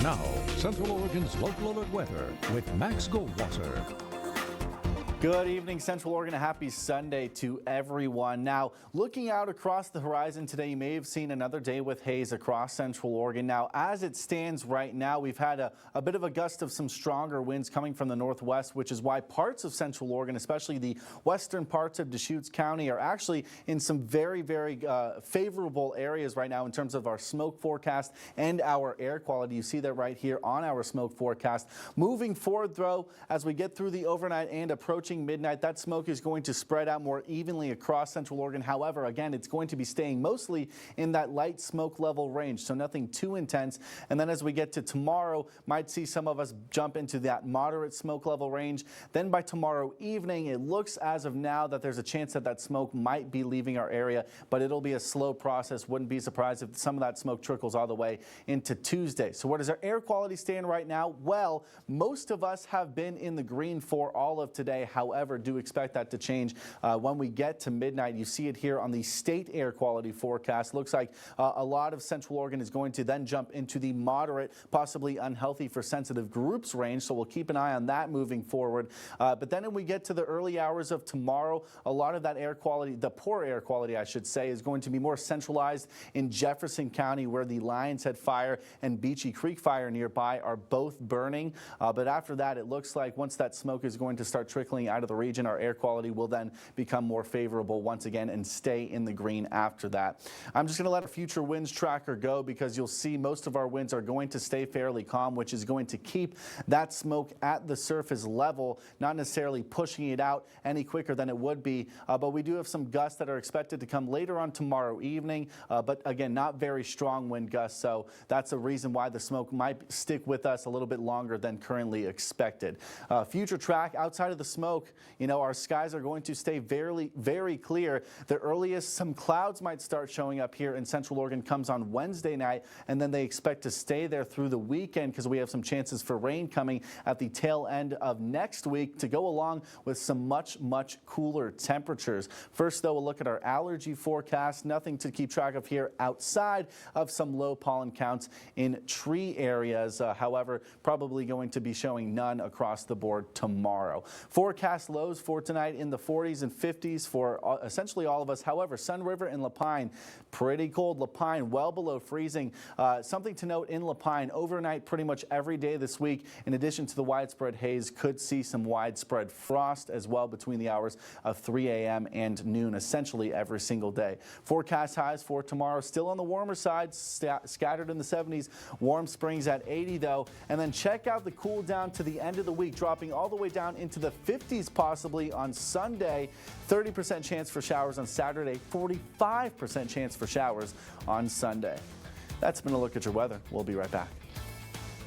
Now, Central Oregon's local alert weather with Max Goldwasser. Good evening, Central Oregon. A happy Sunday to everyone. Now, looking out across the horizon today, you may have seen another day with haze across Central Oregon. Now, as it stands right now, we've had a bit of a gust of some stronger winds coming from the northwest, which is why parts of Central Oregon, especially the western parts of Deschutes County, are actually in some very favorable areas right now in terms of our smoke forecast and our air quality. You see that right here on our smoke forecast. Moving forward, though, as we get through the overnight and approaching midnight, that smoke is going to spread out more evenly across Central Oregon. However, again, it's going to be staying mostly in that light smoke level range, so nothing too intense. And then as we get to tomorrow, might see some of us jump into that moderate smoke level range. Then by tomorrow evening, it looks as of now that there's a chance that that smoke might be leaving our area, but it'll be a slow process. Wouldn't be surprised if some of that smoke trickles all the way into Tuesday. So where does our air quality stand right now? Well, most of us have been in the green for all of today. However, do expect that to change when we get to midnight. You see it here on the state air quality forecast. Looks like a lot of Central Oregon is going to then jump into the moderate, possibly unhealthy for sensitive groups range. So we'll keep an eye on that moving forward. But then when we get to the early hours of tomorrow, a lot of that air quality, the poor air quality, I should say, is going to be more centralized in Jefferson County, where the Lions Head Fire and Beachy Creek Fire nearby are both burning. But after that, it looks like once that smoke is going to start trickling out of the region, our air quality will then become more favorable once again and stay in the green after that. I'm just going to let our future winds tracker go because you'll see most of our winds are going to stay fairly calm, which is going to keep that smoke at the surface level, not necessarily pushing it out any quicker than it would be. But we do have some gusts that are expected to come later on tomorrow evening, but again, not very strong wind gusts. So that's a reason why the smoke might stick with us a little bit longer than currently expected. Future track outside of the smoke, you know, our skies are going to stay very clear. The earliest some clouds might start showing up here in Central Oregon comes on Wednesday night, and then they expect to stay there through the weekend because we have some chances for rain coming at the tail end of next week to go along with some much cooler temperatures. First, though, we'll look at our allergy forecast. Nothing to keep track of here outside of some low pollen counts in tree areas. However, probably going to be showing none across the board tomorrow. Forecast lows for tonight in the 40s and 50s for essentially all of us. However, Sun River and Lapine, pretty cold. Lapine well below freezing. Something to note in Lapine, overnight pretty much every day this week, in addition to the widespread haze, could see some widespread frost as well between the hours of 3 a.m. and noon, essentially every single day. Forecast highs for tomorrow still on the warmer side, scattered in the 70s. Warm Springs at 80 though. And then check out the cool down to the end of the week, dropping all the way down into the 50s possibly on Sunday. 30% chance for showers on Saturday, 45% chance for showers on Sunday. That's been a look at your weather. We'll be right back.